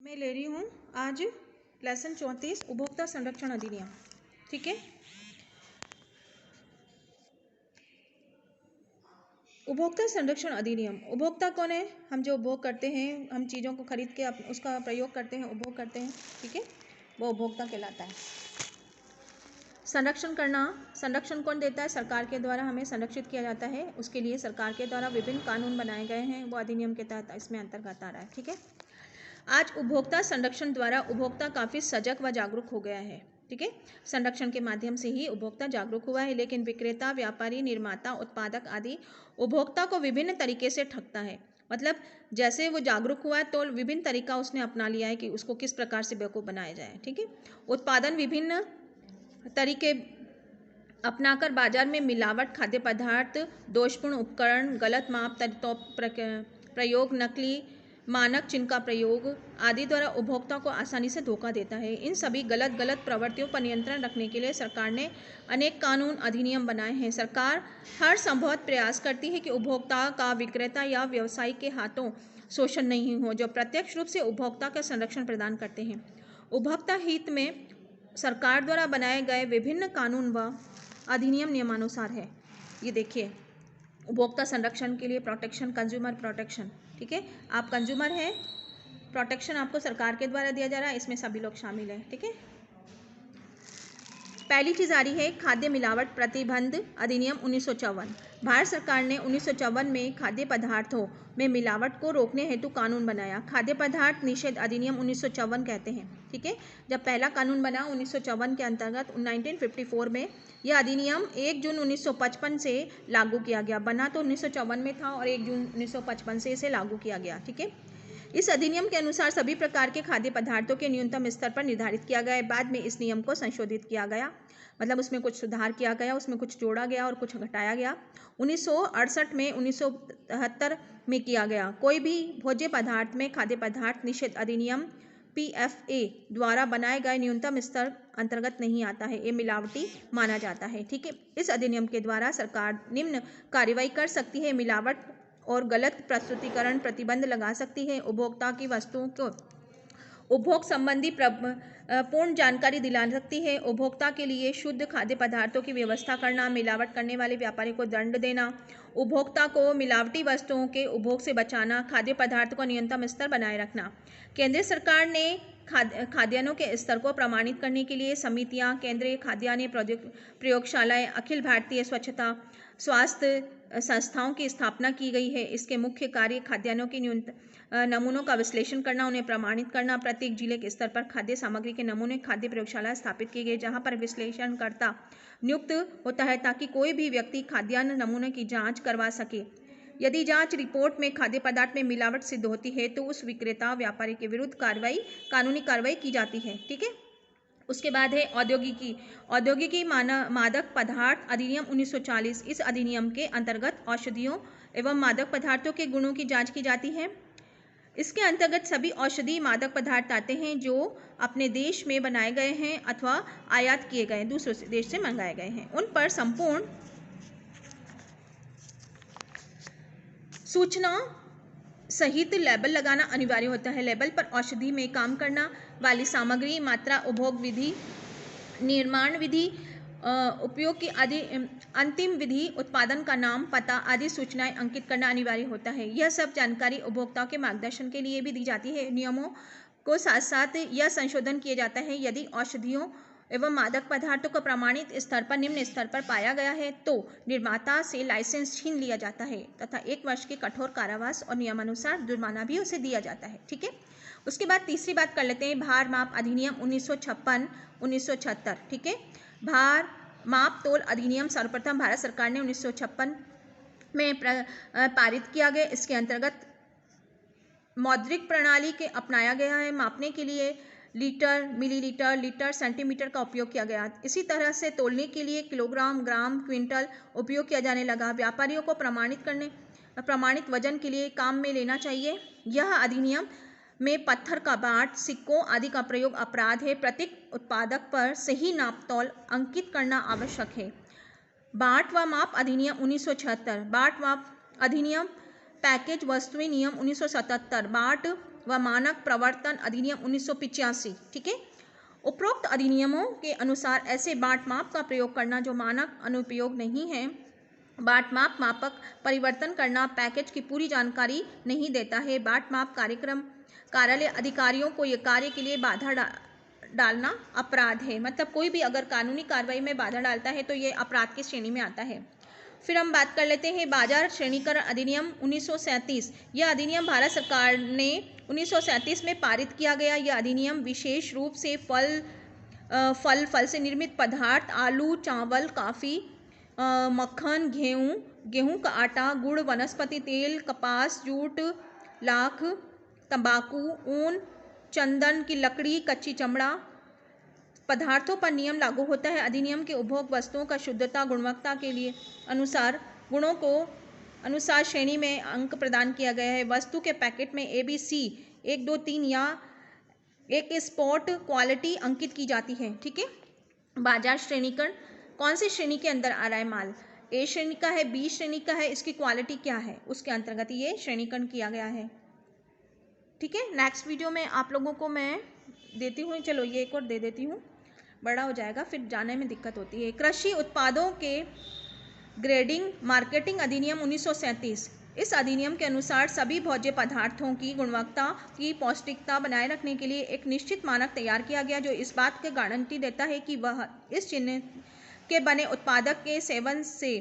मैं ले रही हूँ आज लेसन 34 उपभोक्ता संरक्षण अधिनियम। ठीक है, उपभोक्ता संरक्षण अधिनियम। उपभोक्ता कौन है? हम जो उपभोग करते हैं, हम चीज़ों को खरीद के उसका प्रयोग करते हैं, उपभोग करते हैं। ठीक है, वो उपभोक्ता कहलाता है। संरक्षण करना, संरक्षण कौन देता है? सरकार के द्वारा हमें संरक्षित किया जाता है। उसके लिए सरकार के द्वारा विभिन्न कानून बनाए गए हैं, वो अधिनियम के तहत इसमें अंतर्गत आ रहा है। ठीक है, आज उपभोक्ता संरक्षण द्वारा उपभोक्ता काफ़ी सजग व जागरूक हो गया है। ठीक है, संरक्षण के माध्यम से ही उपभोक्ता जागरूक हुआ है, लेकिन विक्रेता, व्यापारी, निर्माता, उत्पादक आदि उपभोक्ता को विभिन्न तरीके से ठगता है। मतलब जैसे वो जागरूक हुआ है तो विभिन्न तरीका उसने अपना लिया है कि उसको किस प्रकार से बेवकूफ़ बनाया जाए। ठीक है, उत्पादन विभिन्न तरीके अपनाकर बाजार में मिलावट, खाद्य पदार्थ, दोषपूर्ण उपकरण, गलत माप तत्वों प्रयोग, नकली मानक चिन्ह का प्रयोग आदि द्वारा उपभोक्ता को आसानी से धोखा देता है। इन सभी गलत प्रवृत्तियों पर नियंत्रण रखने के लिए सरकार ने अनेक कानून अधिनियम बनाए हैं। सरकार हर संभव प्रयास करती है कि उपभोक्ता का विक्रेता या व्यवसायी के हाथों शोषण नहीं हो, जो प्रत्यक्ष रूप से उपभोक्ता का संरक्षण प्रदान करते हैं। उपभोक्ता हित में सरकार द्वारा बनाए गए विभिन्न कानून व अधिनियम नियमानुसार है। ये देखिए, उपभोक्ता संरक्षण के लिए प्रोटेक्शन, कंज्यूमर प्रोटेक्शन। ठीक है, आप कंज्यूमर हैं, प्रोटेक्शन आपको सरकार के द्वारा दिया जा रहा है, इसमें सभी लोग शामिल हैं। ठीक है, पहली चीज़ आ रही है खाद्य मिलावट प्रतिबंध अधिनियम 1954। भारत सरकार ने 1954 में खाद्य पदार्थों में मिलावट को रोकने हेतु कानून बनाया। खाद्य पदार्थ निषेध अधिनियम 1954 कहते हैं। ठीक है, जब पहला कानून बना 1954 के अंतर्गत 1954 में, यह अधिनियम 1 जून 1955 से लागू किया गया। बना तो 1954 में था और 1 जून 1955 से इसे लागू किया गया। ठीक है, इस अधिनियम के अनुसार सभी प्रकार के खाद्य पदार्थों के न्यूनतम स्तर पर निर्धारित किया गया है। बाद में इस नियम को संशोधित किया गया, मतलब उसमें कुछ सुधार किया गया, उसमें कुछ जोड़ा गया और कुछ घटाया गया। 1968 में 1973 में किया गया। कोई भी भोज्य पदार्थ में खाद्य पदार्थ निषेध अधिनियम PFA द्वारा बनाए गए न्यूनतम स्तर अंतर्गत नहीं आता है, ये मिलावटी माना जाता है। ठीक है, इस अधिनियम के द्वारा सरकार निम्न कार्रवाई कर सकती है: मिलावट और गलत प्रस्तुतिकरण प्रतिबंध लगा सकती है, उपभोक्ता की वस्तुओं को उपभोग संबंधी पूर्ण जानकारी दिला सकती है, उपभोक्ता के लिए शुद्ध खाद्य पदार्थों की व्यवस्था करना, मिलावट करने वाले व्यापारी को दंड देना, उपभोक्ता को मिलावटी वस्तुओं के उपभोग से बचाना, खाद्य पदार्थ को न्यूनतम स्तर बनाए रखना। केंद्र सरकार ने खाद्यान्नों के स्तर को प्रमाणित करने के लिए समितियां, केंद्रीय खाद्यान्न प्रयोगशालाएं, अखिल भारतीय स्वच्छता स्वास्थ्य संस्थाओं की स्थापना की गई है। इसके मुख्य कार्य खाद्यान्नों के नमूनों का विश्लेषण करना, उन्हें प्रमाणित करना। प्रत्येक जिले के स्तर पर खाद्य सामग्री के नमूने खाद्य प्रयोगशाला स्थापित की गई, जहां पर विश्लेषणकर्ता नियुक्त होता है ताकि कोई भी व्यक्ति खाद्यान्न नमूने की जांच करवा सके। यदि जांच रिपोर्ट में खाद्य पदार्थ में मिलावट सिद्ध होती है तो उस विक्रेता व्यापारी के विरुद्ध कानूनी कार्रवाई की जाती है। ठीक है, उसके बाद है औद्योगिकी मादक पदार्थ अधिनियम 1940। इस अधिनियम के अंतर्गत औषधियों एवं मादक पदार्थों के गुणों की जांच की जाती है। इसके अंतर्गत सभी औषधि मादक पदार्थ आते हैं जो अपने देश में बनाए गए हैं अथवा आयात किए गए दूसरे देश से मंगाए गए हैं, उन पर संपूर्ण सूचना सहित लेबल लगाना अनिवार्य होता है। लेबल पर औषधि में काम करना वाली सामग्री, मात्रा, उपभोग विधि, निर्माण विधि, उपयोग की आदि अंतिम विधि, उत्पादन का नाम, पता आदि सूचनाएं अंकित करना अनिवार्य होता है। यह सब जानकारी उपभोक्ताओं के मार्गदर्शन के लिए भी दी जाती है। नियमों को साथ साथ यह संशोधन किया जाता है: यदि औषधियों एवं मादक पदार्थों को प्रमाणित स्तर पर निम्न स्तर पर पाया गया है तो निर्माता से लाइसेंस छीन लिया जाता है तथा 1 वर्ष के कठोर कारावास और नियमानुसार जुर्माना भी उसे दिया जाता है। ठीक है, उसके बाद तीसरी बात कर लेते हैं भार माप अधिनियम 1956-1976। ठीक है, भार माप तोल अधिनियम सर्वप्रथम भारत सरकार ने 1956 में पारित किया गया। इसके अंतर्गत मौद्रिक प्रणाली के अपनाया गया है। मापने के लिए लीटर, मिलीलीटर, लीटर, सेंटीमीटर का उपयोग किया गया। इसी तरह से तोलने के लिए किलोग्राम, ग्राम, क्विंटल उपयोग किया जाने लगा। व्यापारियों को प्रमाणित वजन के लिए काम में लेना चाहिए। यह अधिनियम में पत्थर का बाट, सिक्कों आदि का प्रयोग अपराध है। प्रत्येक उत्पादक पर सही नापतोल अंकित करना आवश्यक है। बाट व माप अधिनियम 1976। बाट माप अधिनियम पैकेज वस्तुएं नियम 1977। बाट व मानक प्रवर्तन अधिनियम 1985। ठीक है, उपरोक्त अधिनियमों के अनुसार ऐसे बाट माप का प्रयोग करना जो मानक अनुपयोग नहीं है, बाट माप मापक परिवर्तन करना, पैकेज की पूरी जानकारी नहीं देता है, बाट माप कार्यक्रम कार्यालय अधिकारियों को यह कार्य के लिए बाधा डालना अपराध है। मतलब कोई भी अगर कानूनी कार्रवाई में बाधा डालता है तो ये अपराध की श्रेणी में आता है। फिर हम बात कर लेते हैं बाजार श्रेणीकरण अधिनियम 1937। यह अधिनियम भारत सरकार ने 1937 में पारित किया गया। यह अधिनियम विशेष रूप से फल से निर्मित पदार्थ, आलू, चावल, कॉफ़ी, मक्खन, गेहूं का आटा, गुड़, वनस्पति तेल, कपास, जूट, लाख, तंबाकू, ऊन, चंदन की लकड़ी, कच्ची चमड़ा पदार्थों पर नियम लागू होता है। अधिनियम के उपभोग वस्तुओं का शुद्धता, गुणवत्ता के लिए अनुसार गुणों को अनुसार श्रेणी में अंक प्रदान किया गया है। वस्तु के पैकेट में ABC 1, 2, 3 या एक स्पॉट क्वालिटी अंकित की जाती है। ठीक है, बाजार श्रेणीकरण कौन सी श्रेणी के अंदर आ रहा है माल, A श्रेणी का है, B श्रेणी का है, इसकी क्वालिटी क्या है, उसके अंतर्गत ये श्रेणीकरण किया गया है। ठीक है, नेक्स्ट वीडियो में आप लोगों को मैं देती हूँ, चलो ये एक और दे देती हूँ, बड़ा हो जाएगा फिर जाने में दिक्कत होती है। कृषि उत्पादों के ग्रेडिंग मार्केटिंग अधिनियम 1937। इस अधिनियम के अनुसार सभी भोज्य पदार्थों की गुणवत्ता की पौष्टिकता बनाए रखने के लिए एक निश्चित मानक तैयार किया गया, जो इस बात की गारंटी देता है कि वह इस चिन्ह के बने उत्पादक के सेवन से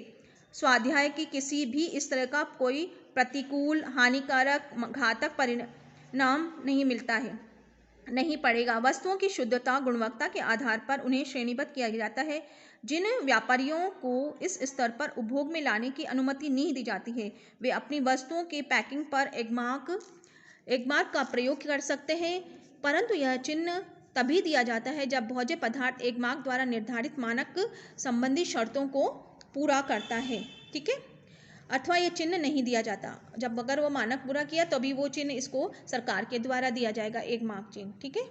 स्वास्थ्य की किसी भी इस तरह का कोई प्रतिकूल, हानिकारक, घातक परिणाम नहीं पड़ेगा। वस्तुओं की शुद्धता, गुणवत्ता के आधार पर उन्हें श्रेणीबद्ध किया जाता है। जिन व्यापारियों को इस स्तर पर उपभोग में लाने की अनुमति नहीं दी जाती है, वे अपनी वस्तुओं के पैकिंग पर एगमार्क का प्रयोग कर सकते हैं, परंतु यह चिन्ह तभी दिया जाता है जब भोज्य पदार्थ एगमार्क द्वारा निर्धारित मानक संबंधी शर्तों को पूरा करता है। ठीक है, अथवा ये चिन्ह नहीं दिया जाता, जब अगर वो मानक पूरा किया तभी वो चिन्ह इसको सरकार के द्वारा दिया जाएगा, एगमार्क चिन्ह। ठीक है।